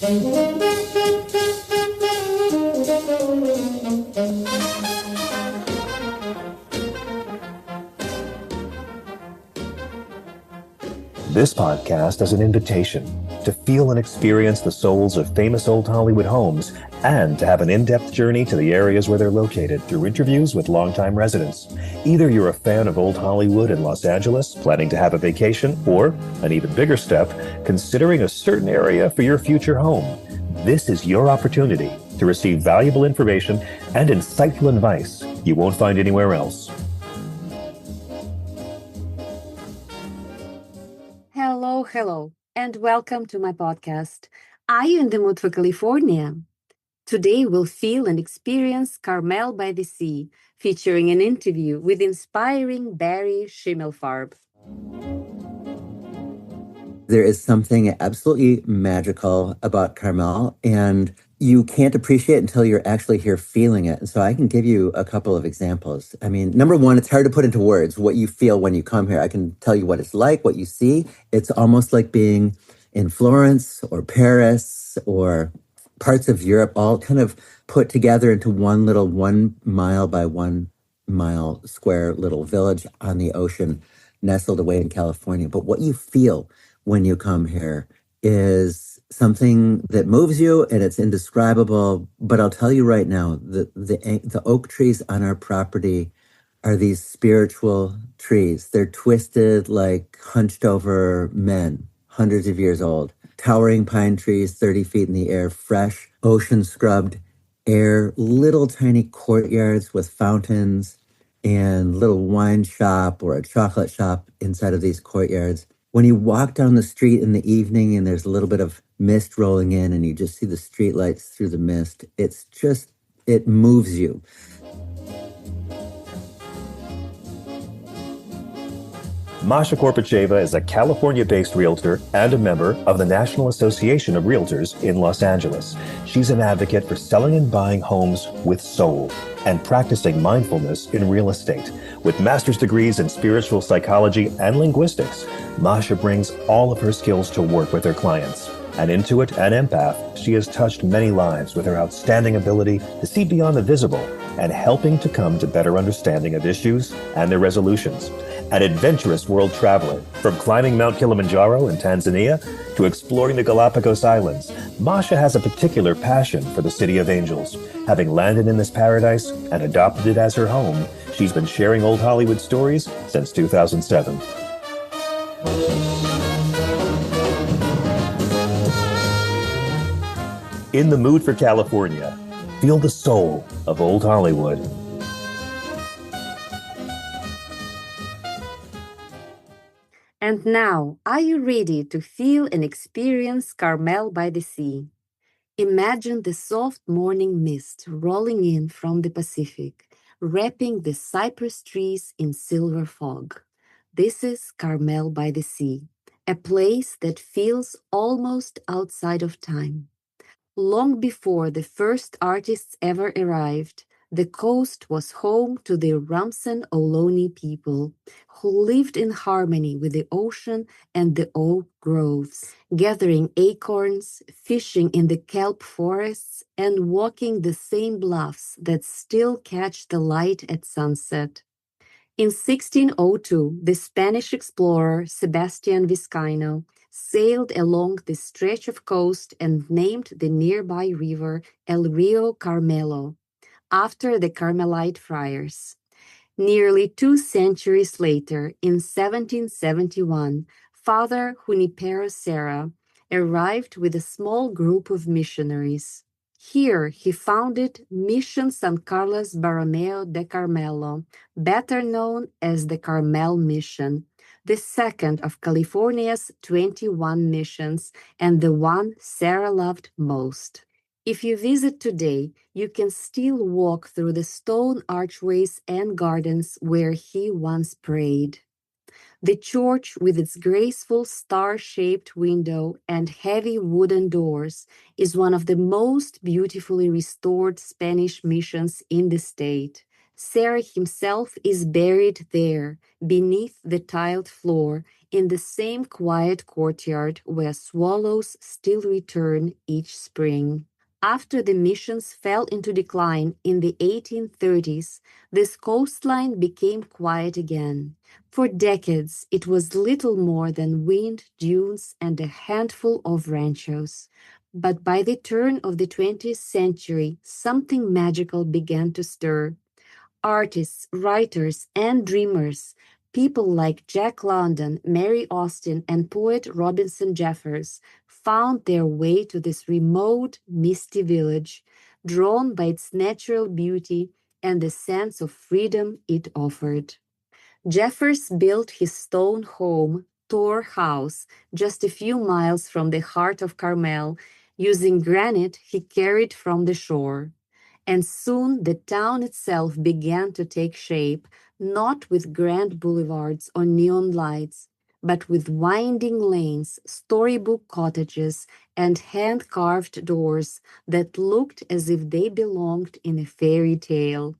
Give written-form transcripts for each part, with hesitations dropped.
This podcast is an invitation to feel and experience the souls of famous old Hollywood homes and to have an in-depth journey to the areas where they're located through interviews with longtime residents. Either you're a fan of old Hollywood in Los Angeles, planning to have a vacation, or, an even bigger step, considering a certain area for your future home. This is your opportunity to receive valuable information and insightful advice you won't find anywhere else. Hello, and welcome to my podcast. Are you in the mood for California? Today we'll feel and experience Carmel-by-the-Sea, featuring an interview with inspiring Barry Shimelfarb. There is something absolutely magical about Carmel, and you can't appreciate it until you're actually here feeling it. And so I can give you a couple of examples. I mean, number one, it's hard to put into words what you feel when you come here. I can tell you what it's like, what you see. It's almost like being in Florence or Paris or parts of Europe, all kind of put together into one little 1 mile by 1 mile square little village on the ocean, nestled away in California. But what you feel when you come here is something that moves you, and it's indescribable. But I'll tell you right now, the oak trees on our property are these spiritual trees. They're twisted like hunched over men, hundreds of years old. Towering pine trees, 30 feet in the air, fresh, ocean scrubbed air, little tiny courtyards with fountains and little wine shop or a chocolate shop inside of these courtyards. When you walk down the street in the evening and there's a little bit of mist rolling in and you just see the street lights through the mist, it moves you. Masha Korpacheva is a California-based realtor and a member of the National Association of Realtors in Los Angeles. She's an advocate for selling and buying homes with soul and practicing mindfulness in real estate. With master's degrees in spiritual psychology and linguistics, Masha brings all of her skills to work with her clients. An intuit and empath, she has touched many lives with her outstanding ability to see beyond the visible and helping to come to better understanding of issues and their resolutions. An adventurous world traveler, from climbing Mount Kilimanjaro in Tanzania to exploring the Galapagos Islands, Masha has a particular passion for the City of Angels. Having landed in this paradise and adopted it as her home, she's been sharing old Hollywood stories since 2007. In the mood for California, feel the soul of old Hollywood. And now, are you ready to feel and experience Carmel-by-the-Sea? Imagine the soft morning mist rolling in from the Pacific, wrapping the cypress trees in silver fog. This is Carmel-by-the-Sea, a place that feels almost outside of time. Long before the first artists ever arrived, the coast was home to the Ramsen Ohlone people, who lived in harmony with the ocean and the oak groves, gathering acorns, fishing in the kelp forests, and walking the same bluffs that still catch the light at sunset. In 1602, the Spanish explorer Sebastian Vizcaino sailed along this stretch of coast and named the nearby river El Rio Carmelo, after the Carmelite friars. Nearly 2 centuries later, in 1771, Father Junipero Serra arrived with a small group of missionaries. Here he founded Mission San Carlos Borromeo de Carmelo, better known as the Carmel Mission, the second of California's 21 missions and the one Serra loved most. If you visit today, you can still walk through the stone archways and gardens where he once prayed. The church, with its graceful star-shaped window and heavy wooden doors, is one of the most beautifully restored Spanish missions in the state. Serra himself is buried there, beneath the tiled floor, in the same quiet courtyard where swallows still return each spring. After the missions fell into decline in the 1830s, this coastline became quiet again. For decades, it was little more than wind, dunes, and a handful of ranchos. But by the turn of the 20th century, something magical began to stir. Artists, writers, and dreamers, people like Jack London, Mary Austin, and poet Robinson Jeffers, found their way to this remote, misty village, drawn by its natural beauty and the sense of freedom it offered. Jeffers built his stone home, Tor House, just a few miles from the heart of Carmel, using granite he carried from the shore. And soon the town itself began to take shape, not with grand boulevards or neon lights, but with winding lanes, storybook cottages, and hand-carved doors that looked as if they belonged in a fairy tale.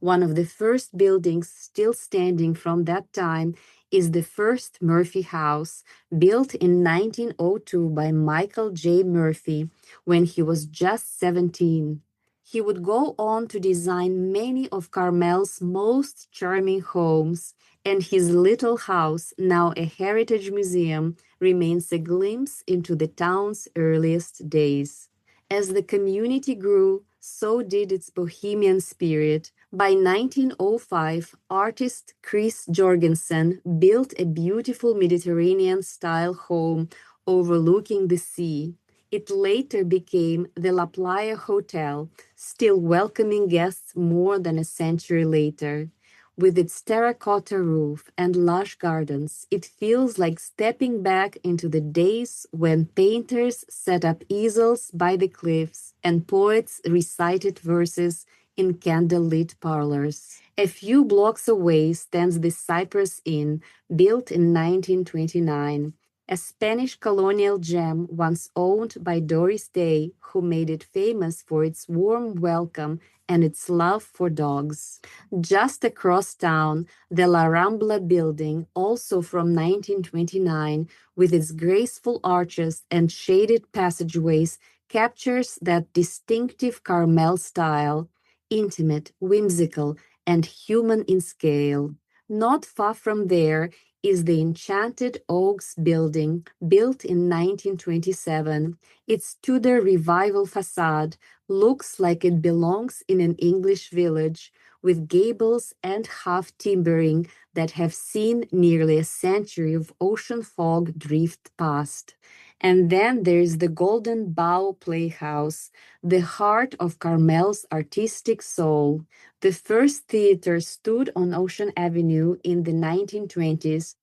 One of the first buildings still standing from that time is the first Murphy House, built in 1902 by Michael J. Murphy when he was just 17. He would go on to design many of Carmel's most charming homes, and his little house, now a heritage museum, remains a glimpse into the town's earliest days. As the community grew, so did its bohemian spirit. By 1905, artist Chris Jorgensen built a beautiful Mediterranean-style home overlooking the sea. It later became the La Playa Hotel, still welcoming guests more than a century later. With its terracotta roof and lush gardens, it feels like stepping back into the days when painters set up easels by the cliffs and poets recited verses in candlelit parlors. A few blocks away stands the Cypress Inn, built in 1929, a Spanish colonial gem once owned by Doris Day, who made it famous for its warm welcome and its love for dogs. Just across town, the La Rambla building, also from 1929, with its graceful arches and shaded passageways, captures that distinctive Carmel style, intimate, whimsical, and human in scale. Not far from there is the Enchanted Oaks building, built in 1927. Its Tudor Revival facade looks like it belongs in an English village, with gables and half timbering that have seen nearly a century of ocean fog drift past. And then there's the Golden Bough Playhouse, the heart of Carmel's artistic soul. The first theater stood on Ocean Avenue in the 1920s,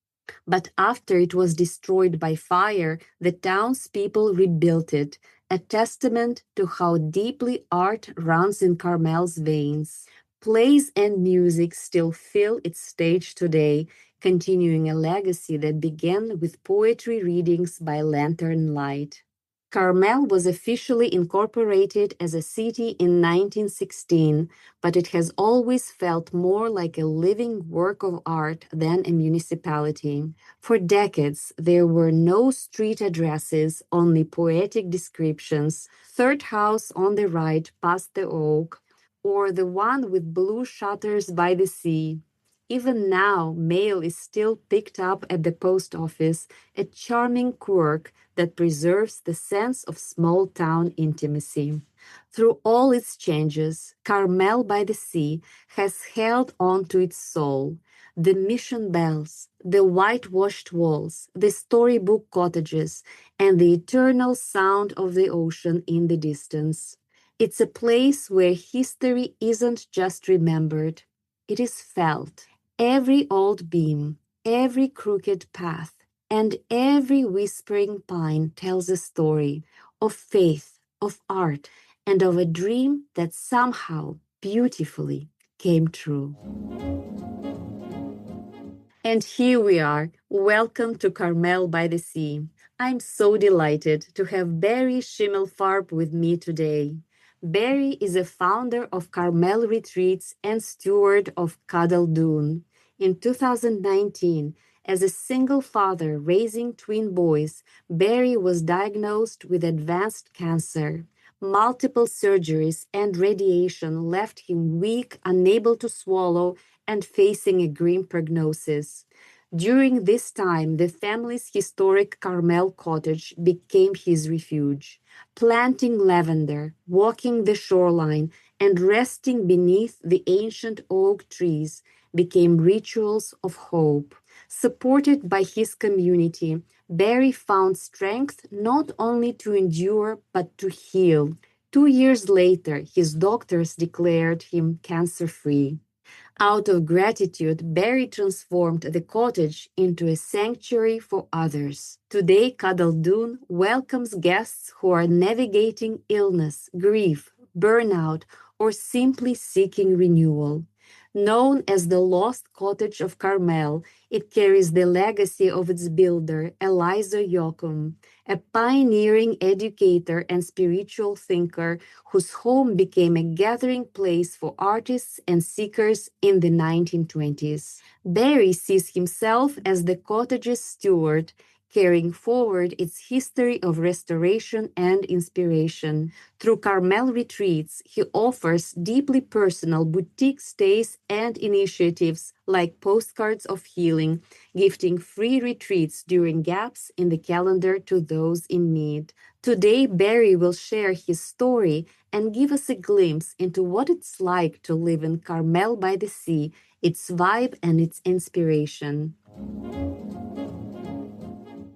but after it was destroyed by fire, the townspeople rebuilt it, a testament to how deeply art runs in Carmel's veins. Plays and music still fill its stage today, continuing a legacy that began with poetry readings by lantern light. Carmel was officially incorporated as a city in 1916, but it has always felt more like a living work of art than a municipality. For decades, there were no street addresses, only poetic descriptions. Third house on the right past the oak, or the one with blue shutters by the sea. Even now, mail is still picked up at the post office, a charming quirk that preserves the sense of small-town intimacy. Through all its changes, Carmel-by-the-Sea has held on to its soul. The mission bells, the whitewashed walls, the storybook cottages, and the eternal sound of the ocean in the distance. It's a place where history isn't just remembered, it is felt. Every old beam, every crooked path, and every whispering pine tells a story of faith, of art, and of a dream that somehow, beautifully, came true. And here we are. Welcome to Carmel-by-the-Sea. I'm so delighted to have Barry Shimelfarb with me today. Barry is a founder of Carmel Retreats and steward of Cuddle Doon. In 2019, As a single father raising twin boys, Barry was diagnosed with advanced cancer. Multiple surgeries and radiation left him weak, unable to swallow, and facing a grim prognosis. During this time, the family's historic Carmel cottage became his refuge. Planting lavender, walking the shoreline, and resting beneath the ancient oak trees became rituals of hope. Supported by his community, Barry found strength not only to endure but to heal. 2 years later, his doctors declared him cancer-free. Out of gratitude, Barry transformed the cottage into a sanctuary for others. Today, Cuddle Doon welcomes guests who are navigating illness, grief, burnout, or simply seeking renewal. Known as the Lost Cottage of Carmel, it carries the legacy of its builder, Eliza Yocum, a pioneering educator and spiritual thinker whose home became a gathering place for artists and seekers in the 1920s. Barry sees himself as the cottage's steward, carrying forward its history of restoration and inspiration. Through Carmel retreats, he offers deeply personal boutique stays and initiatives like postcards of healing, gifting free retreats during gaps in the calendar to those in need. Today, Barry will share his story and give us a glimpse into what it's like to live in Carmel-by-the-Sea, its vibe and its inspiration.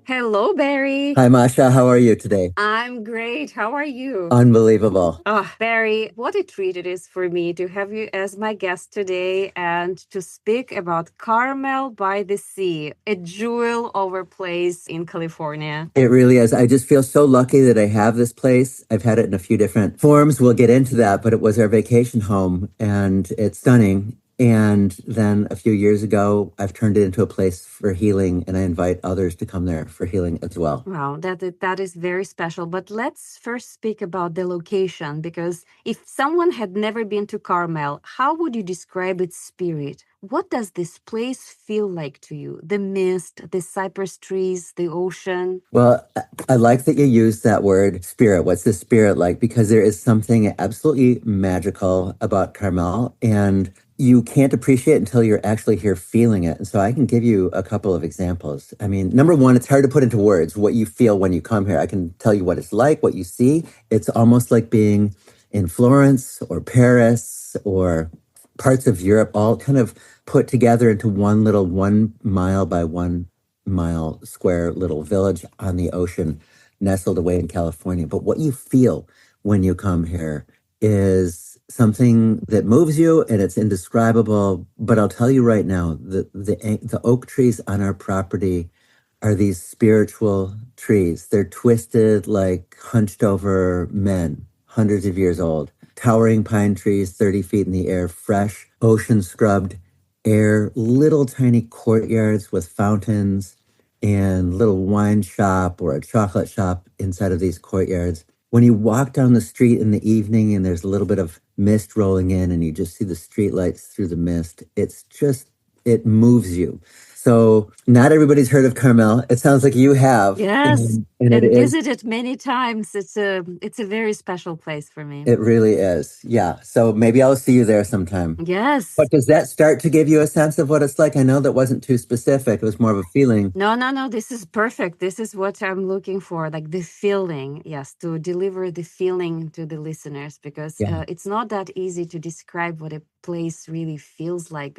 Hello, Barry. Hi, Masha. How are you today? I'm great. How are you? Unbelievable. Barry, what a treat it is for me to have you as my guest today and to speak about Carmel-by-the-Sea, a jewel of a place in California. It really is. I just feel so lucky that I have this place. I've had it in a few different forms. We'll get into that, but it was our vacation home and it's stunning. And then a few years ago, I've turned it into a place for healing, and I invite others to come there for healing as well. Wow, that is very special. But let's first speak about the location, because if someone had never been to Carmel, how would you describe its spirit? What does this place feel like to you? The mist, the cypress trees, the ocean? Well, I like that you use that word spirit. What's the spirit like? Because there is something absolutely magical about Carmel, and you can't appreciate it until you're actually here feeling it. And so I can give you a couple of examples. I mean, number one, it's hard to put into words what you feel when you come here. I can tell you what it's like, what you see. It's almost like being in Florence or Paris or parts of Europe, all kind of put together into one little 1 mile by 1 mile square little village on the ocean, nestled away in California. But what you feel when you come here is something that moves you, and it's indescribable. But I'll tell you right now, the oak trees on our property are these spiritual trees. They're twisted like hunched over men, hundreds of years old. Towering pine trees, 30 feet in the air, fresh, ocean scrubbed air, little tiny courtyards with fountains and little wine shop or a chocolate shop inside of these courtyards. When you walk down the street in the evening and there's a little bit of mist rolling in and you just see the street lights through the mist, it moves you. So not everybody's heard of Carmel. It sounds like you have. Yes, and and it is. visited many times. It's a very special place for me. It really is. Yeah. So maybe I'll see you there sometime. Yes. But does that start to give you a sense of what it's like? I know that wasn't too specific. It was more of a feeling. No. This is perfect. This is what I'm looking for, like the feeling. Yes, to deliver the feeling to the listeners, because it's not that easy to describe what a place really feels like,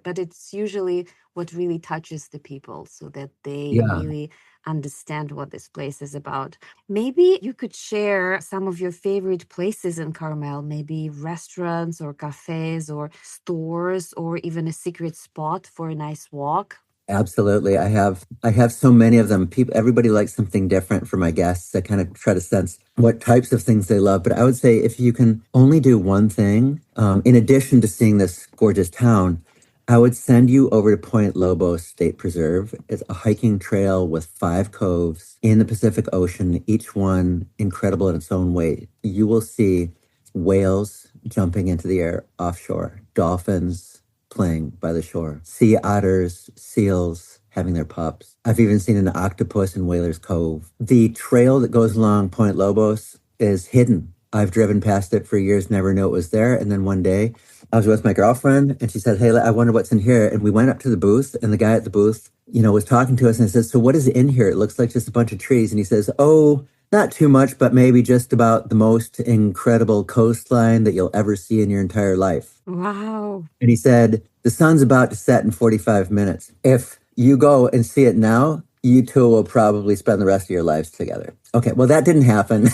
but it's usually what really touches the people so that they really understand what this place is about. Maybe you could share some of your favorite places in Carmel, maybe restaurants or cafes or stores or even a secret spot for a nice walk. Absolutely. I have so many of them. Everybody likes something different for my guests. I kind of try to sense what types of things they love. But I would say if you can only do one thing, in addition to seeing this gorgeous town, I would send you over to Point Lobos State Preserve. It's a hiking trail with 5 coves in the Pacific Ocean, each one incredible in its own way. You will see whales jumping into the air offshore, dolphins playing by the shore, sea otters, seals, having their pups. I've even seen an octopus in Whalers Cove. The trail that goes along Point Lobos is hidden. I've driven past it for years, never knew it was there. And then one day I was with my girlfriend and she said, "Hey, I wonder what's in here." And we went up to the booth and the guy at the booth, was talking to us and I said, "So what is in here? It looks like just a bunch of trees." And he says, "Oh, not too much, but maybe just about the most incredible coastline that you'll ever see in your entire life." Wow. And he said, "The sun's about to set in 45 minutes. If you go and see it now, you two will probably spend the rest of your lives together." Okay, well, that didn't happen.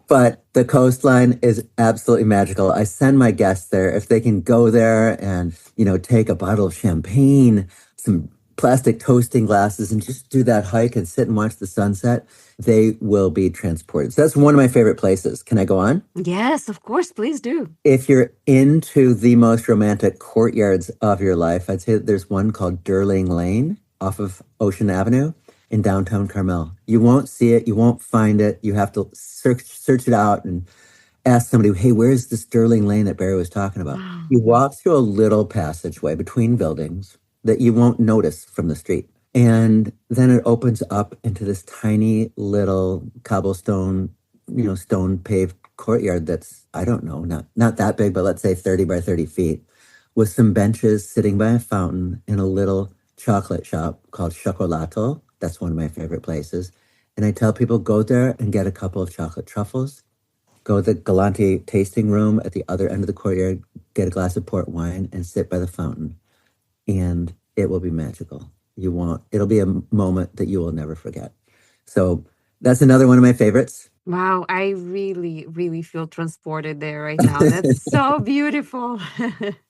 But the coastline is absolutely magical. I send my guests there if they can go there and, take a bottle of champagne, some plastic toasting glasses, and just do that hike and sit and watch the sunset. They will be transported. So that's one of my favorite places. Can I go on? Yes, of course. Please do. If you're into the most romantic courtyards of your life, I'd say that there's one called Durling Lane off of Ocean Avenue in downtown Carmel. You won't see it. You won't find it. You have to search it out and ask somebody, "Hey, where's this Durling Lane that Barry was talking about?" Wow. You walk through a little passageway between buildings that you won't notice from the street. And then it opens up into this tiny little cobblestone, stone paved courtyard that's, I don't know, not that big, but let's say 30 by 30 feet, with some benches sitting by a fountain in a little chocolate shop called Chocolato. That's one of my favorite places. And I tell people, go there and get a couple of chocolate truffles. Go to the Galante tasting room at the other end of the courtyard, get a glass of port wine and sit by the fountain. And it will be magical. It'll be a moment that you will never forget. So that's another one of my favorites. Wow, I really, really feel transported there right now. That's so beautiful.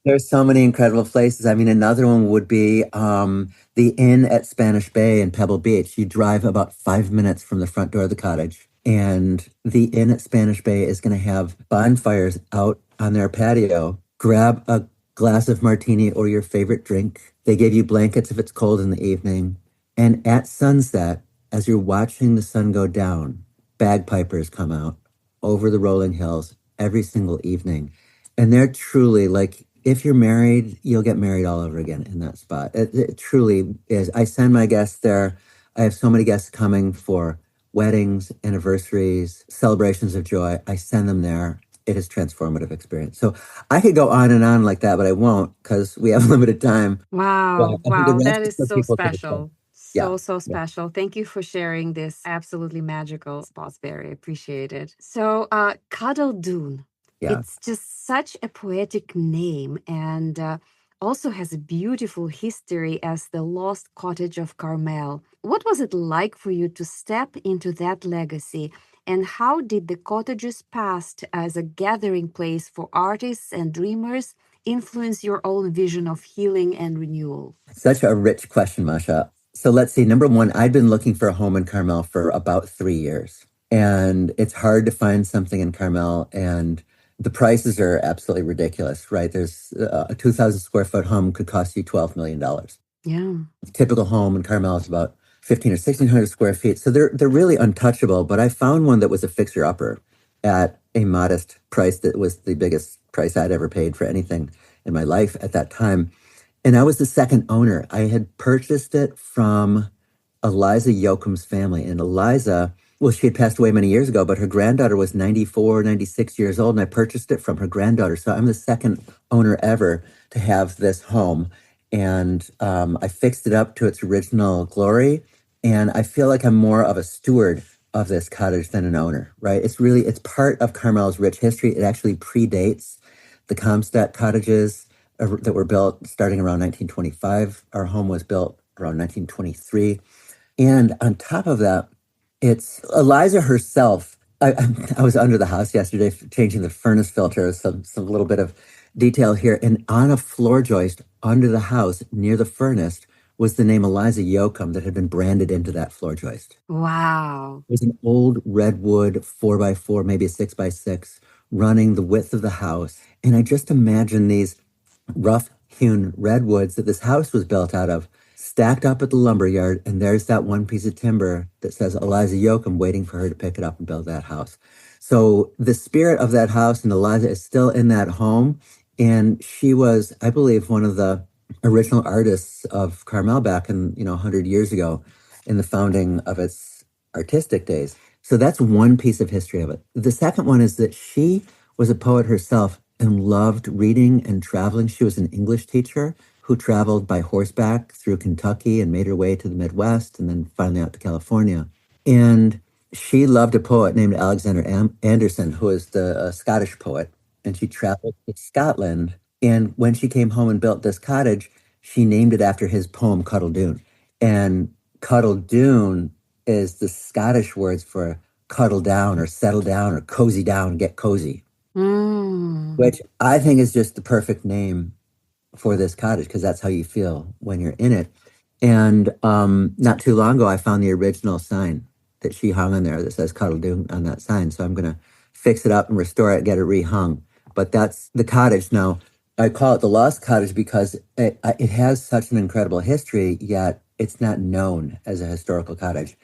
There's so many incredible places. I mean, another one would be the Inn at Spanish Bay in Pebble Beach. You drive about 5 minutes from the front door of the cottage, and the Inn at Spanish Bay is going to have bonfires out on their patio. Grab a glass of martini or your favorite drink. They give you blankets if it's cold in the evening. And at sunset, as you're watching the sun go down, bagpipers come out over the rolling hills every single evening. And they're truly like, if you're married, you'll get married all over again in that spot. It truly is. I send my guests there. I have so many guests coming for weddings, anniversaries, celebrations of joy. I send them there. It is transformative experience. So I could go on and on like that, but I won't because we have limited time. Wow, I think the wow, rest that is is for so people to decide. special. Yeah. So Yeah. special. Thank you for sharing this absolutely magical spots, Barry. Appreciate it. So, Cuddle Doon. Yeah. It's just such a poetic name and also has a beautiful history as the lost cottage of Carmel. What was it like for you to step into that legacy? And how did the cottage's past as a gathering place for artists and dreamers influence your own vision of healing and renewal? Such a rich question, Masha. So let's see. Number one, I've been looking for a home in Carmel for about 3 years. And it's hard to find something in Carmel. And the prices are absolutely ridiculous, right? There's a 2,000 square foot home could cost you $12 million. Yeah. The typical home in Carmel is about 15 or 1,600 square feet. So they're really untouchable. But I found one that was a fixer upper at a modest price that was the biggest price I'd ever paid for anything in my life at that time. And I was the second owner. I had purchased it from Eliza Yocum's family. And Eliza, well, she had passed away many years ago, but her granddaughter was 94, 96 years old. And I purchased it from her granddaughter. So I'm the second owner ever to have this home. And I fixed it up to its original glory. And I feel like I'm more of a steward of this cottage than an owner, right? It's part of Carmel's rich history. It actually predates the Comstock cottages that were built starting around 1925. Our home was built around 1923. And on top of that, it's Eliza herself. I was under the house yesterday changing the furnace filter, some little bit of detail here. And on a floor joist under the house near the furnace was the name Eliza Yocum that had been branded into that floor joist. Wow. It was an old redwood 4x4, maybe a 6x6, running the width of the house. And I just imagine these rough hewn redwoods that this house was built out of, stacked up at the lumber yard. And there's that one piece of timber that says Eliza Yocum waiting for her to pick it up and build that house. So the spirit of that house and Eliza is still in that home. And she was, I believe, one of the original artists of Carmel back in, 100 years ago in the founding of its artistic days. So that's one piece of history of it. The second one is that she was a poet herself and loved reading and traveling. She was an English teacher who traveled by horseback through Kentucky and made her way to the Midwest and then finally out to California. And she loved a poet named Alexander Anderson, who is the Scottish poet. And she traveled to Scotland. And when she came home and built this cottage, she named it after his poem, Cuddle Doon. And Cuddle Doon is the Scottish words for cuddle down or settle down or cozy down, get cozy, which I think is just the perfect name for this cottage because that's how you feel when you're in it. And not too long ago, I found the original sign that she hung in there that says Cuddle Doon on that sign. So I'm going to fix it up and restore it, get it rehung. But that's the cottage. Now, I call it the Lost Cottage because it has such an incredible history, yet it's not known as a historical cottage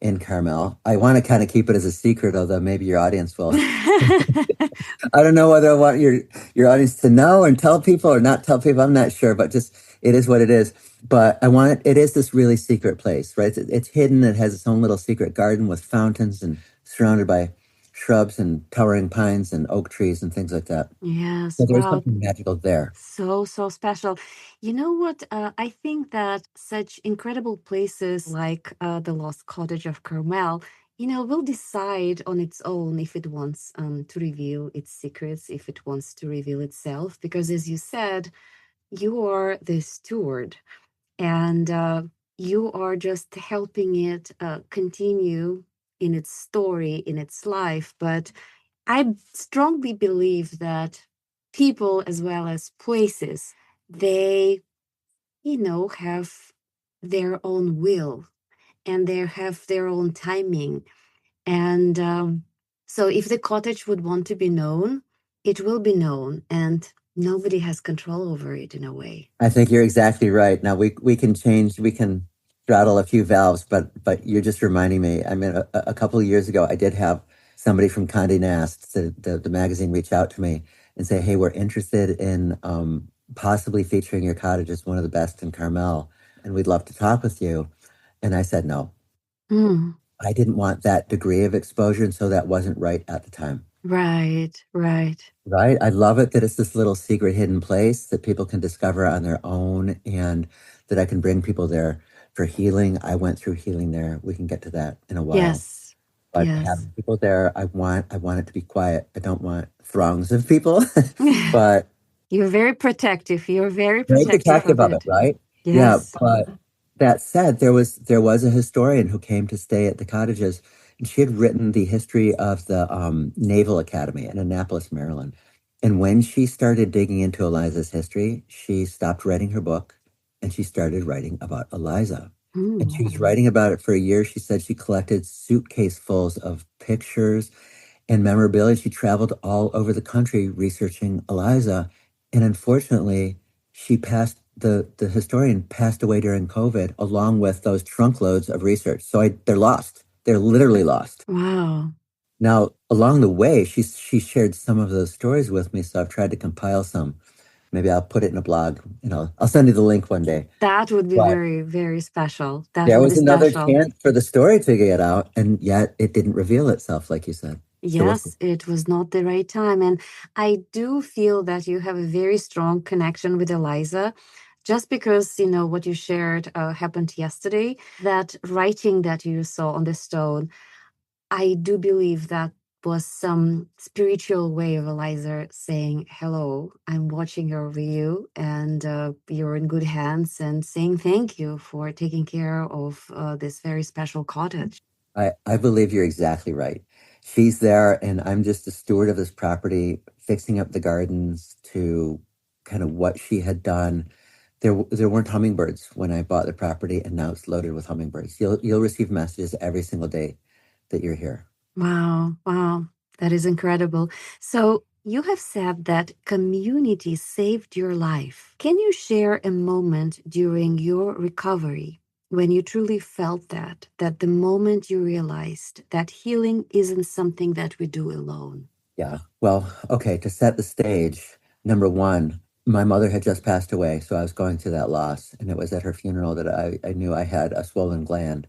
in Carmel. I want to kind of keep it as a secret, although maybe your audience will. I don't know whether I want your audience to know and tell people or not tell people. I'm not sure, but just it is what it is. But I want it is this really secret place, right? It's hidden. It has its own little secret garden with fountains and surrounded by shrubs and towering pines and oak trees and things like that. Yes, So there's wow. something magical there. So special. You know what? I think that such incredible places like the Lost Cottage of Carmel, will decide on its own if it wants to reveal its secrets, if it wants to reveal itself. Because as you said, you are the steward and you are just helping it continue in its story, in its life. But I strongly believe that people as well as places, they, have their own will and they have their own timing. And so if the cottage would want to be known, it will be known and nobody has control over it in a way. I think you're exactly right. Now we can change, we can throttle a few valves, but you're just reminding me. I mean, a couple of years ago, I did have somebody from Condé Nast, the magazine, reach out to me and say, "Hey, we're interested in possibly featuring your cottage as one of the best in Carmel, and we'd love to talk with you." And I said no. I didn't want that degree of exposure, and so that wasn't right at the time. Right. Right. I love it that it's this little secret hidden place that people can discover on their own and that I can bring people there for healing. I went through healing there. We can get to that in a while. Yes. But having people there, I want it to be quiet. I don't want throngs of people. But you're very protective. You're very protective of it, right? Yes. Yeah. But that said, there was a historian who came to stay at the cottages. And she had written the history of the Naval Academy in Annapolis, Maryland. And when she started digging into Eliza's history, she stopped writing her book and she started writing about Eliza. And she was writing about it for a year. She said she collected suitcasefuls of pictures and memorabilia. She traveled all over the country researching Eliza. And unfortunately, the historian passed away during COVID, along with those trunk loads of research. So they're lost. They're literally lost. Wow. Now, along the way, she shared some of those stories with me. So I've tried to compile some. Maybe I'll put it in a blog. I'll send you the link one day. That would be very, very special. There was another chance for the story to get out, and yet it didn't reveal itself, like you said. Yes, it was not the right time. And I do feel that you have a very strong connection with Eliza, just because, what you shared happened yesterday, that writing that you saw on the stone. I do believe that was some spiritual way of Eliza saying, hello, I'm watching over you and you're in good hands, and saying thank you for taking care of this very special cottage. I believe you're exactly right. She's there, and I'm just a steward of this property, fixing up the gardens to kind of what she had done. There weren't hummingbirds when I bought the property, and now it's loaded with hummingbirds. You'll receive messages every single day that you're here. Wow, that is incredible. So you have said that community saved your life. Can you share a moment during your recovery when you truly felt that the moment you realized that healing isn't something that we do alone? Yeah. Well, okay, to set the stage, number one, My mother had just passed away, so I was going through that loss. And it was at her funeral that I knew I had a swollen gland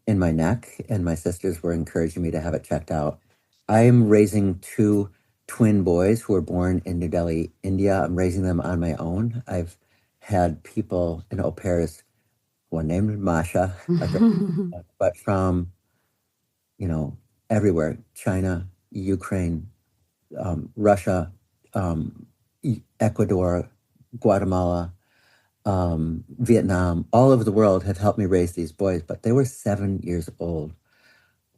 in my neck, and my sisters were encouraging me to have it checked out. I am raising two twin boys who were born in New Delhi, India. I'm raising them on my own. I've had people in au pairs, one named Masha, but from, you know, everywhere, China, Ukraine, Russia, Ecuador, Guatemala, Vietnam, all over the world have helped me raise these boys, but they were 7 years old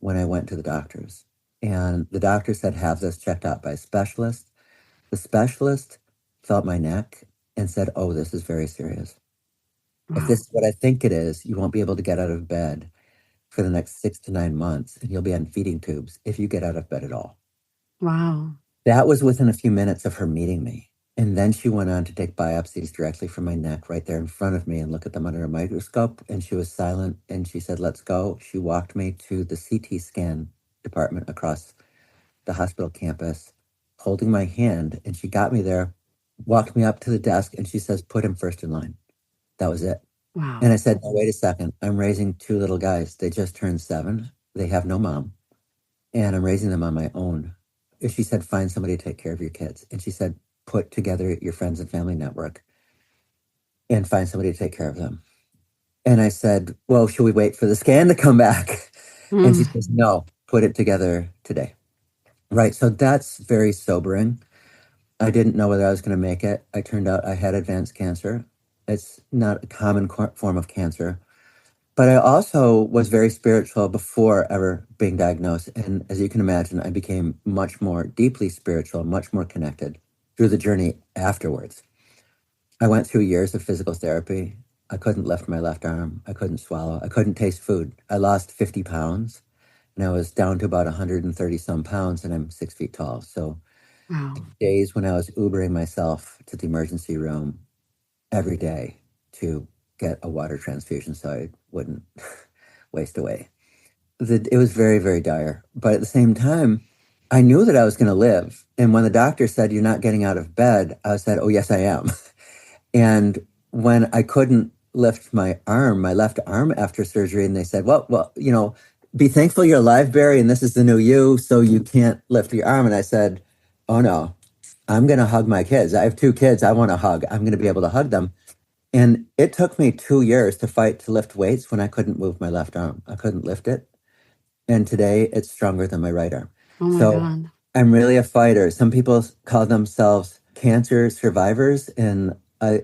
when I went to the doctors. And the doctor said, have this checked out by a specialist. The specialist felt my neck and said, oh, this is very serious. If this is what I think it is, you won't be able to get out of bed for the next 6 to 9 months, and you'll be on feeding tubes if you get out of bed at all. Wow. That was within a few minutes of her meeting me. And then she went on to take biopsies directly from my neck right there in front of me and look at them under a microscope. And she was silent and she said, let's go. She walked me to the CT scan department across the hospital campus, holding my hand. And she got me there, walked me up to the desk, and she says, put him first in line. That was it. Wow. And I said, no, wait a second. I'm raising two little guys. They just turned 7. They have no mom. And I'm raising them on my own. She said, find somebody to take care of your kids. And she said, put together your friends and family network and find somebody to take care of them. And I said, well, should we wait for the scan to come back? And she says, no, put it together today. Right. So that's very sobering. I didn't know whether I was going to make it. I turned out I had advanced cancer. It's not a common form of cancer. But I also was very spiritual before ever being diagnosed. And as you can imagine, I became much more deeply spiritual, much more connected through the journey afterwards. I went through years of physical therapy. I couldn't lift my left arm. I couldn't swallow. I couldn't taste food. I lost 50 pounds and I was down to about 130 some pounds, and I'm 6 feet tall. So days when I was Ubering myself to the emergency room every day to get a water transfusion so I wouldn't waste away. It was very, very dire. But at the same time, I knew that I was going to live. And when the doctor said, you're not getting out of bed, I said, oh, yes, I am. And when I couldn't lift my arm, my left arm after surgery, and they said, well, you know, be thankful you're alive, Barry, and this is the new you, so you can't lift your arm. And I said, oh, no, I'm going to hug my kids. I have 2 kids I want to hug. I'm going to be able to hug them. And it took me 2 years to fight to lift weights when I couldn't move my left arm. I couldn't lift it. And today it's stronger than my right arm. Oh my so God. I'm really a fighter. Some people call themselves cancer survivors, and I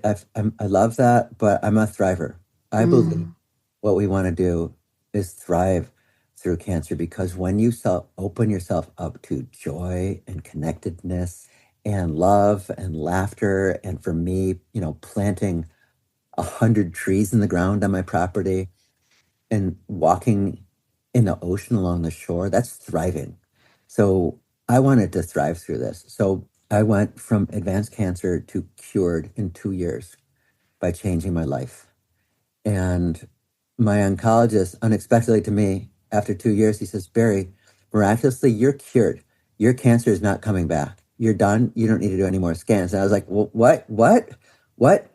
love that, but I'm a thriver. I believe what we want to do is thrive through cancer, because when you open yourself up to joy and connectedness and love and laughter, and for me, you know, planting 100 trees in the ground on my property and walking in the ocean along the shore, that's thriving. So I wanted to thrive through this. So I went from advanced cancer to cured in 2 years by changing my life. And my oncologist, unexpectedly to me, after 2 years, he says, Barry, miraculously, you're cured. Your cancer is not coming back. You're done. You don't need to do any more scans. And I was like, well, what?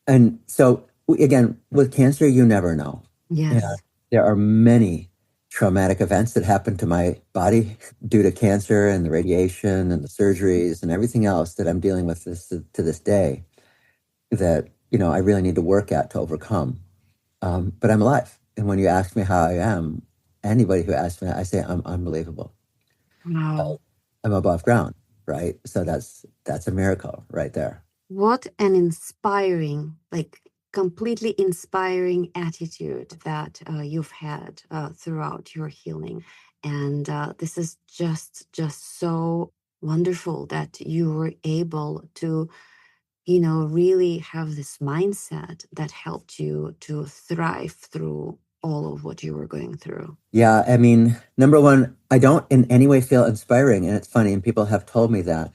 And so again, with cancer, you never know. Yes. And there are many traumatic events that happen to my body due to cancer and the radiation and the surgeries and everything else that I'm dealing with to this day that, you know, I really need to work at to overcome. But I'm alive. And when you ask me how I am, anybody who asks me, I say I'm unbelievable. Wow. I'm above ground, right? So that's a miracle right there. What an inspiring, like completely inspiring attitude that you've had throughout your healing. And this is just so wonderful that you were able to, you know, really have this mindset that helped you to thrive through all of what you were going through. Yeah, I mean, number one, I don't in any way feel inspiring. And it's funny, and people have told me that.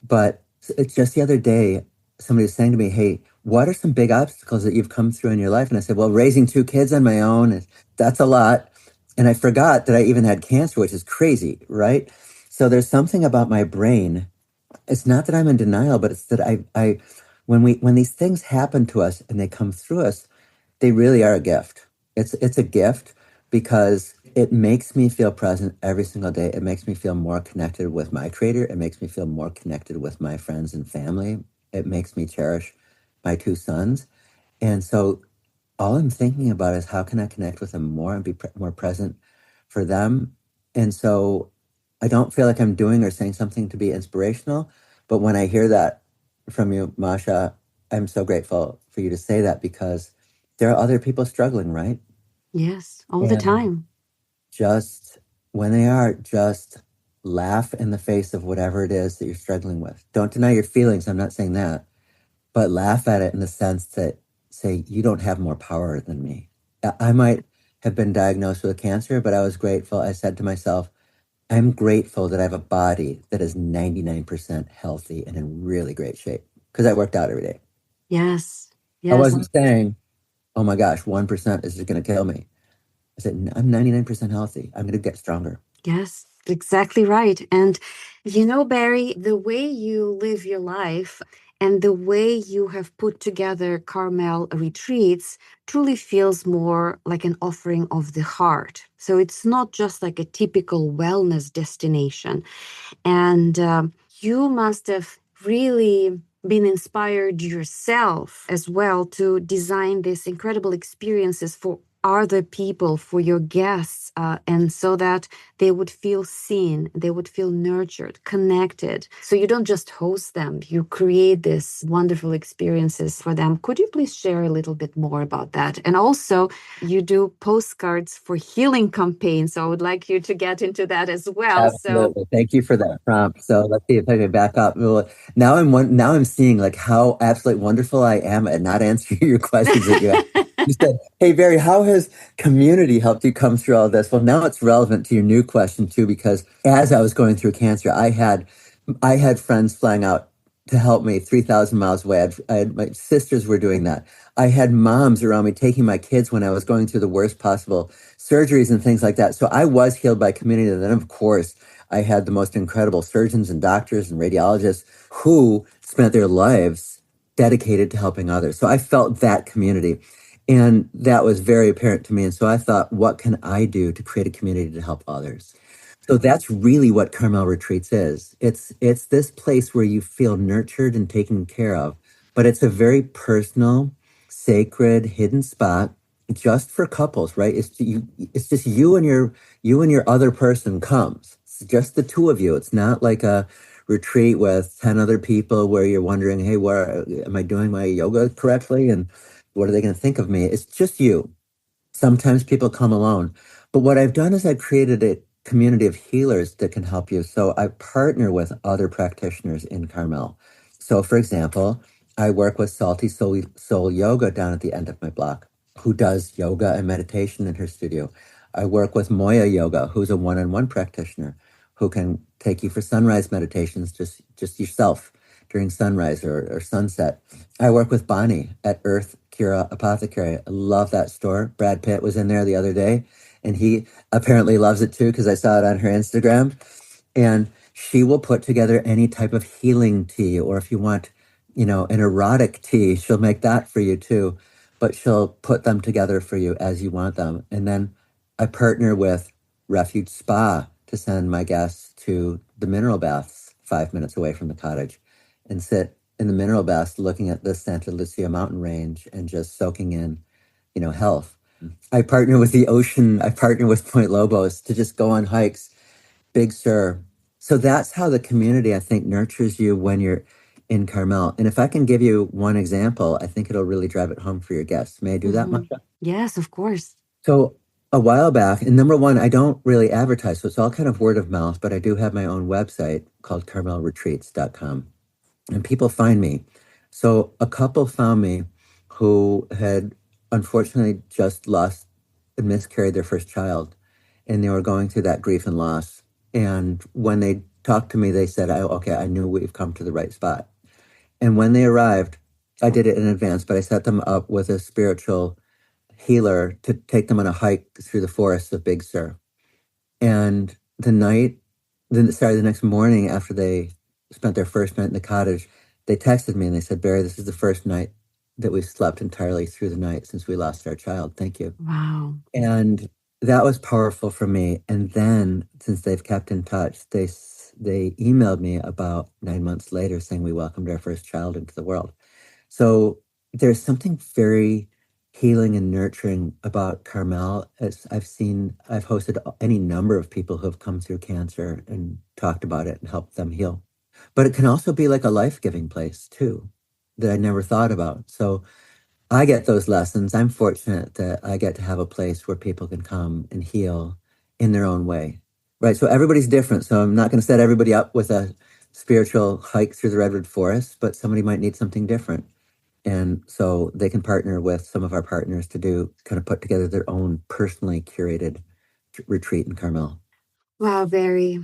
But it's just the other day, somebody was saying to me, hey, what are some big obstacles that you've come through in your life? And I said, well, raising 2 kids on my own, that's a lot. And I forgot that I even had cancer, which is crazy, right? So there's something about my brain. It's not that I'm in denial, but it's that when these things happen to us and they come through us, they really are a gift. It's a gift because it makes me feel present every single day. It makes me feel more connected with my creator. It makes me feel more connected with my friends and family. It makes me cherish my two sons. And so all I'm thinking about is how can I connect with them more and be more present for them. And so I don't feel like I'm doing or saying something to be inspirational. But when I hear that from you, Masha, I'm so grateful for you to say that because there are other people struggling, right? Yes, all the And time. just when they are, just laugh in the face of whatever it is that you're struggling with. Don't deny your feelings. I'm not saying that, but laugh at it in the sense that say, you don't have more power than me. I might have been diagnosed with cancer, but I was grateful. I said to myself, I'm grateful that I have a body that is 99% healthy and in really great shape because I worked out every day. Yes, I yes, wasn't saying, oh my gosh, 1% is just going to kill me. I said, I'm 99% healthy. I'm going to get stronger. yes, exactly right. And you know, Barry, the way you live your life and the way you have put together Carmel retreats truly feels more like an offering of the heart. So it's not just like a typical wellness destination. And you must have really been inspired yourself as well to design these incredible experiences for other people, for your guests, and so that they would feel seen, they would feel nurtured, connected. So you don't just host them, you create these wonderful experiences for them. Could you please share a little bit more about that? And also, you do postcards for healing campaigns. So I would like you to get into that as well. So Absolutely. Thank you for that prompt. So let's see if I can back up. Well, now I'm seeing like how absolutely wonderful I am at not answering your questions that you asked. You said, "Hey Barry, how has community helped you come through all this?" Well, now it's relevant to your new question too, because as I was going through cancer, I had friends flying out to help me 3,000 miles away. My sisters were doing that. I had moms around me taking my kids when I was going through the worst possible surgeries and things like that. So I was healed by community. And then, of course, I had the most incredible surgeons and doctors and radiologists who spent their lives dedicated to helping others. So I felt that community. And that was very apparent to me. And so I thought, what can I do to create a community to help others? So that's really what Carmel Retreats is. It's this place where you feel nurtured and taken care of, but it's a very personal, sacred, hidden spot just for couples, right? It's just you and your other person comes. It's just the two of you. It's not like a retreat with 10 other people where you're wondering, hey, where am I doing my yoga correctly? And what are they going to think of me? It's just you. Sometimes people come alone. But what I've done is I've created a community of healers that can help you. So I partner with other practitioners in Carmel. So, for example, I work with Salty Soul Yoga down at the end of my block, who does yoga and meditation in her studio. I work with Moya Yoga, who's a one-on-one practitioner who can take you for sunrise meditations, just yourself during sunrise or sunset. I work with Bonnie at Earth Cura Apothecary. I love that store. Brad Pitt was in there the other day, and he apparently loves it too because I saw it on her Instagram. And she will put together any type of healing tea, or if you want, an erotic tea, she'll make that for you too. But she'll put them together for you as you want them. And then I partner with Refuge Spa to send my guests to the mineral baths 5 minutes away from the cottage and sit in the mineral baths looking at the Santa Lucia mountain range and just soaking in, health. I partner with the ocean. I partner with Point Lobos to just go on hikes, Big Sur. So that's how the community, I think, nurtures you when you're in Carmel. And if I can give you one example, I think it'll really drive it home for your guests. May I do that, Masha? yes, of course. So a while back, and number one, I don't really advertise, so it's all kind of word of mouth, but I do have my own website called carmelretreats.com. And people find me. So a couple found me who had unfortunately just lost and miscarried their first child, and they were going through that grief and loss. And when they talked to me, they said, okay, I knew we've come to the right spot. And when they arrived, I did it in advance, but I set them up with a spiritual healer to take them on a hike through the forests of Big Sur. And the next morning after they spent their first night in the cottage, they texted me and they said, Barry, this is the first night that we've slept entirely through the night since we lost our child. Thank you. Wow. And that was powerful for me. And then, since they've kept in touch, they emailed me about 9 months later saying we welcomed our first child into the world. So there's something very healing and nurturing about Carmel. As I've hosted any number of people who have come through cancer and talked about it and helped them heal. But it can also be like a life-giving place too, that I never thought about. So I get those lessons. I'm fortunate that I get to have a place where people can come and heal in their own way. Right. So everybody's different. So I'm not going to set everybody up with a spiritual hike through the redwood forest, but somebody might need something different. And so they can partner with some of our partners to do kind of put together their own personally curated retreat in Carmel. Wow, Barry.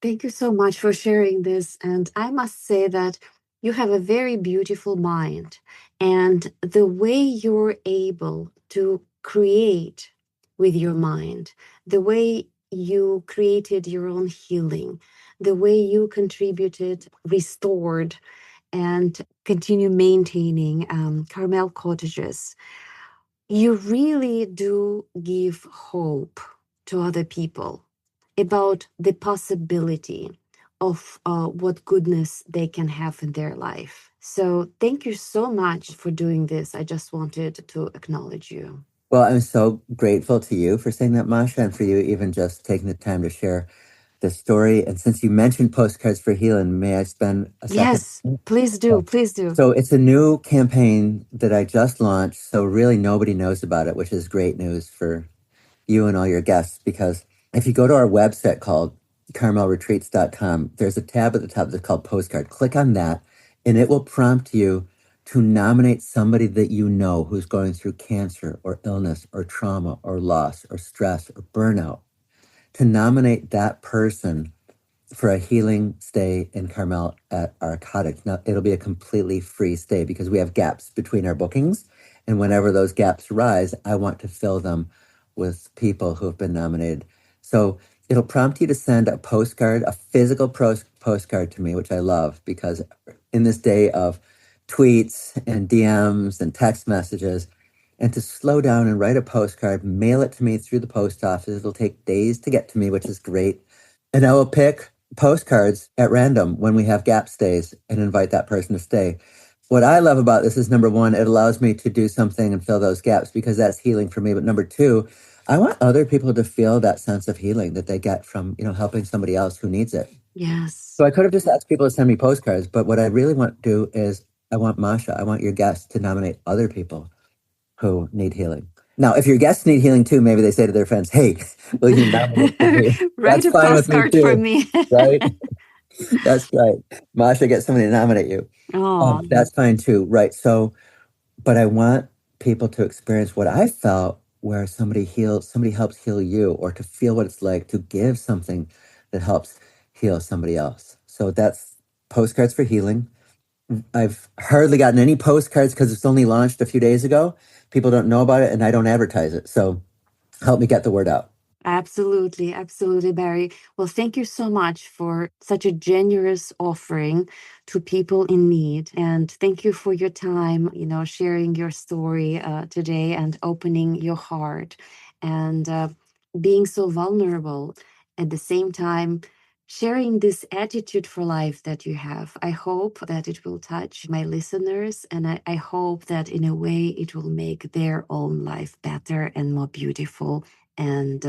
Thank you so much for sharing this. And I must say that you have a very beautiful mind. And the way you're able to create with your mind, the way you created your own healing, the way you contributed, restored, and continue maintaining Carmel cottages, you really do give hope to other people about the possibility of what goodness they can have in their life. So thank you so much for doing this. I just wanted to acknowledge you. Well, I'm so grateful to you for saying that, Masha, and for you even just taking the time to share the story. And since you mentioned Postcards for Healing, may I spend a second? Yes, please do. Please do. So it's a new campaign that I just launched. So really nobody knows about it, which is great news for you and all your guests, because if you go to our website called carmelretreats.com, there's a tab at the top that's called Postcard. Click on that, and it will prompt you to nominate somebody that you know who's going through cancer or illness or trauma or loss or stress or burnout, to nominate that person for a healing stay in Carmel at our cottage. Now, it'll be a completely free stay because we have gaps between our bookings. And whenever those gaps rise, I want to fill them with people who have been nominated. So it'll prompt you to send a postcard, a physical postcard to me, which I love, because in this day of tweets and DMs and text messages, and to slow down and write a postcard, mail it to me through the post office. It'll take days to get to me, which is great. And I will pick postcards at random when we have gap stays and invite that person to stay. What I love about this is, number one, it allows me to do something and fill those gaps because that's healing for me. But number two, I want other people to feel that sense of healing that they get from, helping somebody else who needs it. Yes. So I could have just asked people to send me postcards, but what I really want to do is I want your guests to nominate other people who need healing. Now, if your guests need healing too, maybe they say to their friends, "Hey, will you nominate for me?" Write a postcard for me. Right? That's right. Masha, get somebody to nominate you. Oh, that's fine too. Right. So, but I want people to experience what I felt, where somebody helps heal you, or to feel what it's like to give something that helps heal somebody else. So that's Postcards for Healing. I've hardly gotten any postcards because it's only launched a few days ago. People don't know about it, and I don't advertise it. So help me get the word out. absolutely. Absolutely, Barry. Well, thank you so much for such a generous offering to people in need. And thank you for your time, sharing your story today and opening your heart and being so vulnerable at the same time. Sharing this attitude for life that you have. I hope that it will touch my listeners, and I hope that in a way it will make their own life better and more beautiful, and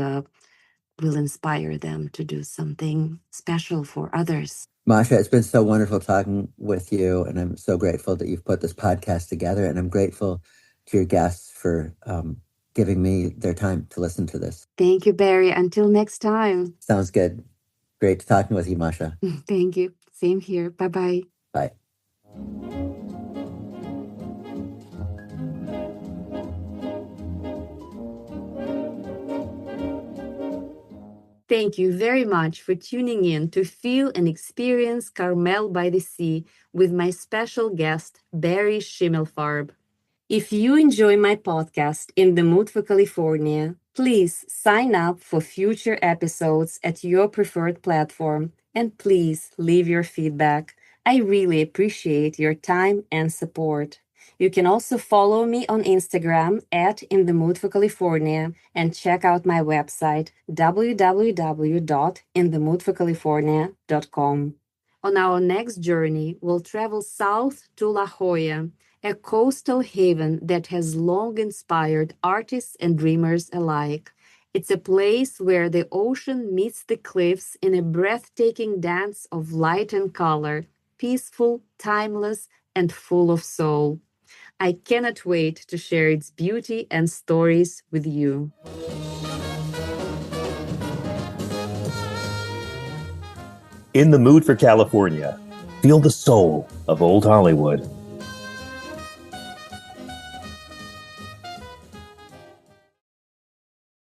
will inspire them to do something special for others. Masha, it's been so wonderful talking with you, and I'm so grateful that you've put this podcast together, and I'm grateful to your guests for giving me their time to listen to this. Thank you, Barry. Until next time. Sounds good. Great talking with you, Masha. Thank you. Same here. Bye-bye. Bye. Thank you very much for tuning in to feel and experience Carmel-by-the-Sea with my special guest, Barry Shimelfarb. If you enjoy my podcast In the Mood for California, please sign up for future episodes at your preferred platform, and please leave your feedback. I really appreciate your time and support. You can also follow me on Instagram at In the Mood for California and check out my website www.inthemoodforcalifornia.com. On our next journey, we'll travel south to La Jolla, a coastal haven that has long inspired artists and dreamers alike. It's a place where the ocean meets the cliffs in a breathtaking dance of light and color, peaceful, timeless, and full of soul. I cannot wait to share its beauty and stories with you. In the Mood for California, feel the soul of Old Hollywood.